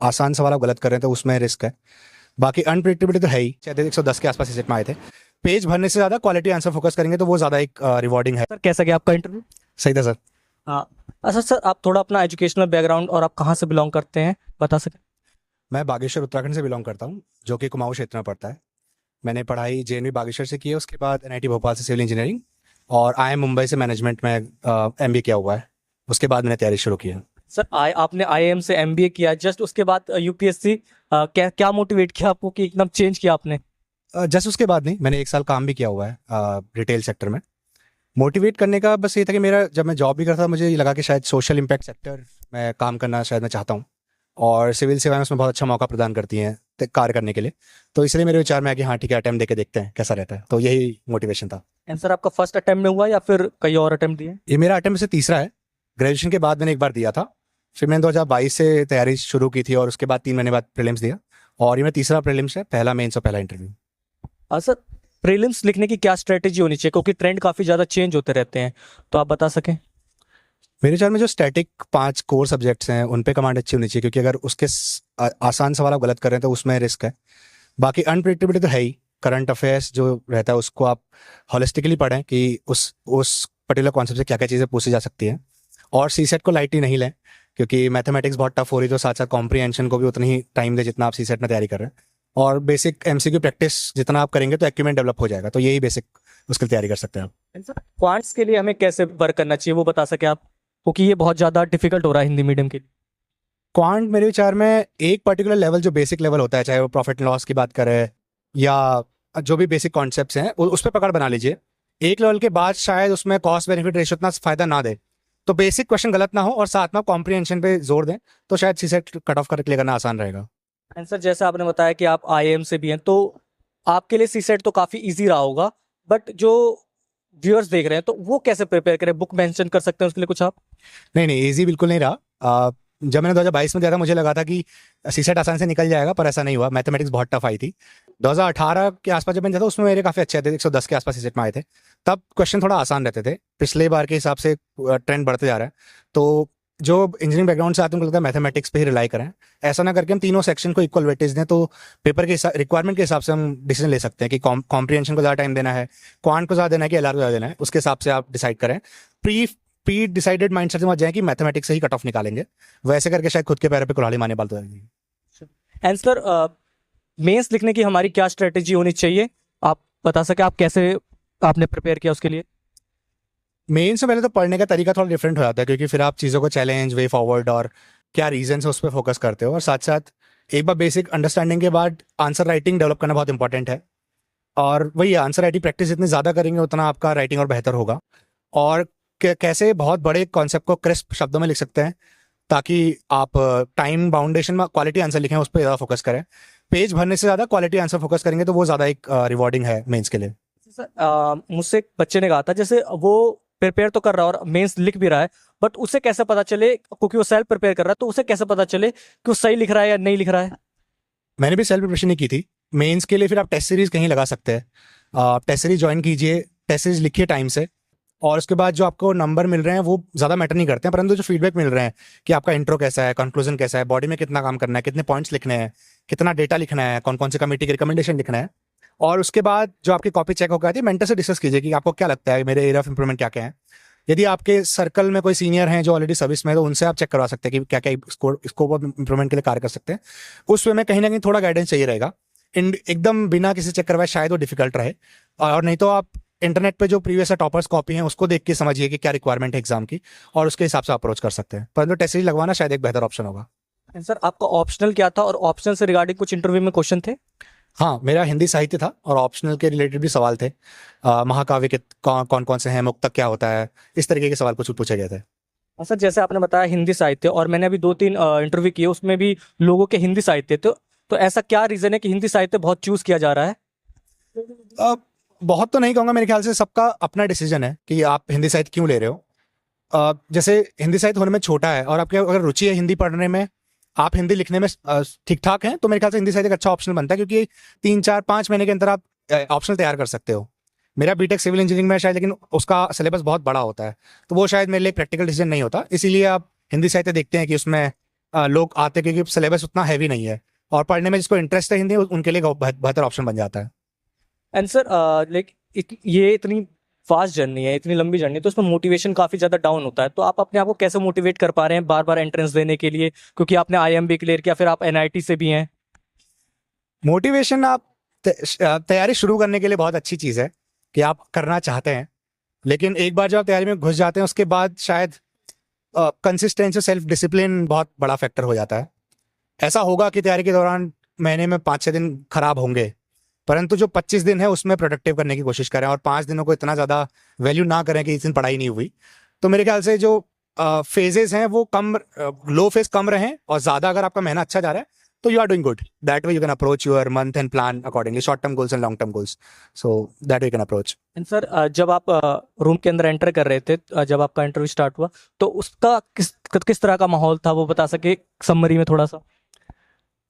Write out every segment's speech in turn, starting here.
आसान सवाल आप गलत कर रहे हैं तो उसमें रिस्क है। बाकी अनप्रिडिक्टेबिलिटी तो है ही, शायद 110 के आसपास सेट में आए थे। पेज भरने से ज़्यादा क्वालिटी आंसर फोकस करेंगे तो वो ज़्यादा एक रिवॉर्डिंग है। सर कैसा गया आपका इंटरव्यू? सही था सर। हाँ। अच्छा सर, आप थोड़ा अपना एजुकेशनल बैकग्राउंड और आप कहाँ से बिलोंग करते हैं बता सकें? मैं बागेश्वर उत्तराखंड से बिलोंग करता हूँ, जो कि कुमाऊं क्षेत्र में पड़ता है। मैंने पढ़ाई जेएनवी बागेश्वर से की है, उसके बाद एनआईटी भोपाल से सिविल इंजीनियरिंग, और आईआईएम मुंबई से मैनेजमेंट में एमबीए किया हुआ है। उसके बाद मैंने तैयारी शुरू की है। सर आपने आईआईएम से एमबीए किया, जस्ट उसके बाद यूपीएससी, क्या क्या मोटिवेट किया आपको कि एकदम चेंज किया आपने? जस्ट उसके बाद नहीं, मैंने 1 साल काम भी किया हुआ है रिटेल सेक्टर में। मोटिवेट करने का बस ये था कि मेरा जब मैं जॉब भी करता था मुझे ये लगा कि शायद सोशल इम्पैक्ट सेक्टर में काम करना शायद मैं चाहता हूँ, और सिविल सेवाएं उसमें बहुत अच्छा मौका प्रदान करती हैं कार्य करने के लिए। तो इसलिए मेरे विचार में आया कि हाँ ठीक है, अटेम्प्ट देके देखते हैं कैसा रहता है। तो यही मोटिवेशन था। आंसर आपका फर्स्ट अटेम्प्ट में हुआ या फिर कई और अटेम्प्ट दिए? ये मेरा अटेम्प्ट से तीसरा है। ग्रेजुएशन के बाद मैंने एक बार दिया था, फिर मैंने 2022 से तैयारी शुरू की थी, और उसके बाद 3 महीने बाद प्रीलिम्स दिया, और ये मेरा तीसरा प्रीलिम्स है, पहला मेंस और पहला इंटरव्यू। सर प्रीलिम्स लिखने की क्या स्ट्रेटेजी होनी चाहिए, क्योंकि ट्रेंड काफ़ी ज़्यादा चेंज होते रहते हैं, तो आप बता सकें? मेरे विचार में जो स्टैटिक 5 कोर सब्जेक्ट्स हैं उन पे कमांड अच्छी होनी चाहिए, क्योंकि अगर उसके आसान सवाल आप गलत कर रहे हैं तो उसमें रिस्क है। बाकी अनप्रिडिक्टेबिलिटी तो है ही, करंट अफेयर्स जो रहता है उसको आप हॉलिस्टिकली पढ़ें कि उस पर्टिकुलर कॉन्सेप्ट से क्या क्या चीज़ें पूछी जा सकती हैं। और सीसेट को लाइटली नहीं लें, क्योंकि मैथमेटिक्स बहुत टफ हो रही है, तो साथ साथ कॉम्प्रीहेंशन को भी उतनी ही टाइम दे जितना आप सीसेट में तैयारी कर रहे हैं। और बेसिक एमसीक्यू प्रैक्टिस जितना आप करेंगे तो एक्यूमेंट डेवलप हो जाएगा। तो यही बेसिक उसकी तैयारी कर सकते हैं आप। सर क्वांट्स के लिए हमें कैसे वर्क करना चाहिए वो बता सके आप, क्योंकि ये बहुत ज़्यादा डिफिकल्ट हो रहा है हिंदी मीडियम के लिए। क्वांट मेरे विचार में एक पर्टिकुलर लेवल जो बेसिक लेवल होता है, चाहे वो प्रॉफिट एंड लॉस की बात करें या जो भी बेसिक कॉन्सेप्ट्स हैं उस पर पकड़ बना लीजिए। एक लेवल के बाद शायद उसमें कॉस्ट बेनिफिट रेशियो इतना फायदा ना दे, तो बेसिक क्वेश्चन गलत ना हो और साथ में कॉम्प्रीहेंशन पे जोर दें, तो शायद सीसेट कट ऑफ कर क्लियर करना आसान रहेगा। आंसर जैसे आपने बताया कि आप आईएएम से भी हैं, तो आपके लिए सीसेट तो काफ़ी इजी रहा होगा, बट जो व्यूअर्स देख रहे हैं तो वो कैसे प्रिपेयर करें? बुक मेंशन कर सकते हैं उसके लिए कुछ आप? नहीं नहीं, ईजी बिल्कुल नहीं रहा। जब मैंने 2022 में दिया था मुझे लगा था कि सीसेट आसान से निकल जाएगा, पर ऐसा नहीं हुआ। मैथमेटिक्स बहुत टफ आई थी। 2018 के आसपास जब मैंने दिया था उसमें मेरे काफ़ी अच्छे आए थे, 110 के आसपास सीसेट में आए थे। तब क्वेश्चन थोड़ा आसान रहते थे, पिछले बार के हिसाब से ट्रेंड बढ़ते जा रहा है। तो जो इंजीनियरिंग बैकग्राउंड से आते हैं उनको लगता है मैथमेटिक्स पे ही रिलाई करें। ऐसा ना करके हम तीनों सेक्शन को इक्वल वेटेज दें, तो पेपर के रिक्वायरमेंट के हिसाब से हम डिसीजन ले सकते हैं कि कॉम्प्रीहेंशन को ज़्यादा टाइम देना है, क्वांट को ज़्यादा देना है कि एलआर को ज़्यादा देना है। उसके हिसाब से आप डिसाइड करें। प्री प्री डिसाइडेड माइंडसेट से मत जाए कि मैथमेटिक्स से ही कट ऑफ निकालेंगे, वैसे करके शायद खुद के पैरों पे कुल्हाड़ी मारने वाली तो जाएगी। आंसर मेंस लिखने की हमारी क्या स्ट्रेटेजी होनी चाहिए, आप बता सके? आप कैसे आपने प्रिपेयर किया उसके लिए? मेन से पहले तो पढ़ने का तरीका थोड़ा डिफरेंट हो जाता है, क्योंकि फिर आप चीज़ों को चैलेंज, वे फॉरवर्ड और क्या रीजन है उस पर फोकस करते हो, और साथ साथ एक बार बेसिक अंडरस्टैंडिंग के बाद आंसर राइटिंग डेवलप करना बहुत इंपॉर्टेंट है। और वही आंसर राइटिंग प्रैक्टिस जितनी ज़्यादा करेंगे उतना आपका राइटिंग और बेहतर होगा। और कैसे बहुत बड़े कॉन्सेप्ट को क्रिस्प शब्दों में लिख सकते हैं, ताकि आप टाइम बाउंडेशन में क्वालिटी आंसर लिखें, उस पर ज़्यादा फोकस करें। पेज भरने से ज़्यादा क्वालिटी आंसर फोकस करेंगे तो वो ज़्यादा एक रिवॉर्डिंग है मेंस के लिए। सर मुझसे एक बच्चे ने कहा था, जैसे वो प्रिपेयर तो कर रहा है और मेंस लिख भी रहा है, बट उसे कैसे पता चले, क्योंकि वो सेल्फ प्रिपेयर कर रहा है, तो उसे कैसे पता चले कि वो सही लिख रहा है या नहीं लिख रहा है? मैंने भी सेल्फ प्रिपरेशन ही की थी मेंस के लिए। फिर आप टेस्ट सीरीज कहीं लगा सकते हैं, टेस्ट सीरीज ज्वाइन कीजिए, टेस्ट सीरीज लिखिए टाइम से, और उसके बाद जो आपको नंबर मिल रहे हैं वो ज़्यादा मैटर नहीं करते हैं, परंतु जो फीडबैक मिल रहे हैं कि आपका इंट्रो कैसा है, कंक्लूजन कैसा है, बॉडी में कितना काम करना है, कितने पॉइंट्स लिखने हैं, कितना डेटा लिखना है, कौन कौन सी कमेटी की रिकमेंडेशन लिखना है, और उसके बाद जो आपकी कॉपी चेक होकर आती है मेंटर से डिस्कस कीजिए कि आपको क्या लगता है मेरे एरिया ऑफ इंप्रूवमेंट क्या क्या है। यदि आपके सर्कल में कोई सीनियर हैं जो ऑलरेडी सर्विस में है तो उनसे आप चेक करवा सकते हैं कि क्या क्या स्कोप ऑफ इंप्रूवमेंट के लिए कार्य कर सकते हैं। उस वे में कहीं ना कहीं थोड़ा गाइडेंस चाहिए रहेगा। एकदम बिना किसी चेक करवाए शायद वो डिफिकल्ट रहे, और नहीं तो आप इंटरनेट पे जो प्रीवियस टॉपर्स कॉपी हैं उसको देख के समझिए कि क्या रिक्वायरमेंट है एग्जाम की, और उसके हिसाब से अप्रोच कर सकते हैं। परंतु टेस्ट सीरीज लगवाना शायद एक बेहतर ऑप्शन होगा। सर आपका ऑप्शनल क्या था, और ऑप्शनल से रिगार्डिंग कुछ इंटरव्यू में क्वेश्चन थे? हाँ, मेरा हिंदी साहित्य था, और ऑप्शनल के रिलेटेड भी सवाल थे। महाकाव्य के कौन कौन से हैं, मुक्तक क्या होता है, इस तरीके के सवाल कुछ पूछे गए थे। सर जैसे आपने बताया हिंदी साहित्य, और मैंने अभी 2-3 इंटरव्यू किए, उसमें भी लोगों के हिंदी साहित्य, तो ऐसा क्या रीजन है कि हिंदी साहित्य बहुत चूज किया जा रहा है? बहुत तो नहीं कहूँगा, मेरे ख्याल से सबका अपना डिसीजन है कि आप हिंदी साहित्य क्यों ले रहे हो। जैसे हिंदी साहित्य होने में छोटा है और आपके अगर रुचि है हिंदी पढ़ने में, आप हिंदी लिखने में ठीक ठाक हैं, तो मेरे ख्याल से हिंदी साहित्य एक अच्छा ऑप्शन बनता है, क्योंकि 3 4 5 महीने के अंदर आप ऑप्शनल तैयार कर सकते हो। मेरा बीटेक सिविल इंजीनियरिंग में शायद, लेकिन उसका सिलेबस बहुत बड़ा होता है, तो वो शायद मेरे लिए प्रैक्टिकल डिसीजन नहीं होता। इसीलिए आप हिंदी साहित्य देखते हैं कि उसमें लोग आते हैं क्योंकि सिलेबस उतना हैवी नहीं है, और पढ़ने में जिसको इंटरेस्ट है हिंदी, उनके लिए बेहतर ऑप्शन बन जाता है। एंड सर लाइक ये इतनी फास्ट जर्नी है, इतनी लंबी जर्नी, तो इसमें मोटिवेशन काफ़ी ज़्यादा डाउन होता है, तो आप अपने आप को कैसे मोटिवेट कर पा रहे हैं बार बार एंट्रेंस देने के लिए, क्योंकि आपने IIM क्लियर किया, फिर आप NIT से भी हैं। मोटिवेशन आप तैयारी शुरू करने के लिए बहुत अच्छी चीज़ है कि आप करना चाहते हैं, लेकिन एक बार जब आप तैयारी में घुस जाते हैं उसके बाद शायद कंसिस्टेंसी, सेल्फ डिसिप्लिन बहुत बड़ा फैक्टर हो जाता है। ऐसा होगा कि तैयारी के दौरान महीने में 5-6 दिन खराब होंगे, परंतु जो 25 दिन है उसमें प्रोडक्टिव करने की कोशिश करें, और 5 दिनों को इतना ज़्यादा वैल्यू ना करें कि इस दिन पढ़ाई नहीं हुई। तो मेरे ख्याल से जो फेजेस हैं वो कम, लो फेज कम रहें, और ज़्यादा अगर आपका महीना अच्छा जा रहा है तो you are doing good. That way you can approach your month and plan accordingly, short term goals and long term goals, so that way can approach. And sir जब आप रूम के अंदर एंटर कर रहे थे, जब आपका इंटरव्यू स्टार्ट हुआ, तो उसका किस तरह का माहौल था, वो बता सके समरी में थोड़ा सा?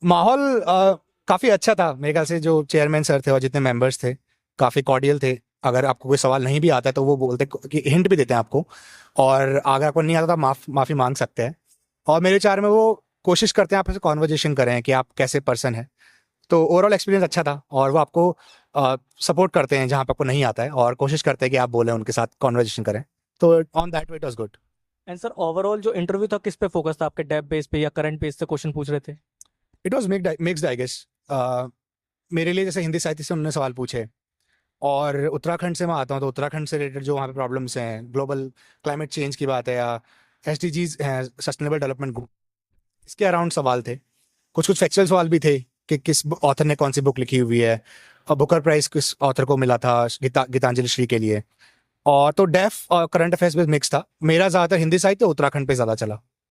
माहौल काफ़ी अच्छा था मेरे ख्याल से। जो चेयरमैन सर थे और जितने मेंबर्स थे काफ़ी कॉर्डियल थे। अगर आपको कोई सवाल नहीं भी आता है तो वो बोलते कि हिंट भी देते हैं आपको, और अगर आपको नहीं आता तो माफ़ी मांग सकते हैं। और मेरे विचार में वो कोशिश करते हैं आपसे कॉन्वर्जेशन करें कि आप कैसे पर्सन है। तो ओवरऑल एक्सपीरियंस अच्छा था, और वो आपको सपोर्ट करते हैं जहाँ पे आपको नहीं आता है, और कोशिश करते हैं कि आप बोलें, उनके साथ कॉन्वर्जेशन करें। तो on that way it was good. And sir overall जो इंटरव्यू था किस पे फोकस था, आपके डेप बेस पे या करंट बेस से क्वेश्चन पूछ रहे थे? It was mixed I guess. मेरे लिए जैसे हिंदी साहित्य से उन्होंने सवाल पूछे, और उत्तराखंड से मैं आता हूँ तो उत्तराखंड से रिलेटेड जो वहाँ पे प्रॉब्लम्स हैं, ग्लोबल क्लाइमेट चेंज की बात है, या SDGs हैं, सस्टेनेबल डेवलपमेंट गोल, इसके अराउंड सवाल थे। कुछ कुछ फैक्चुअल सवाल भी थे कि किस ऑथर ने कौन सी बुक लिखी हुई है, और बुकर प्राइज किस ऑथर को मिला था गीतांजलि श्री के लिए। और तो डेफ और करंट अफेयर्स में मिक्स था। मेरा ज़्यादातर हिंदी साहित्य उत्तराखंड पे ज़्यादा चला।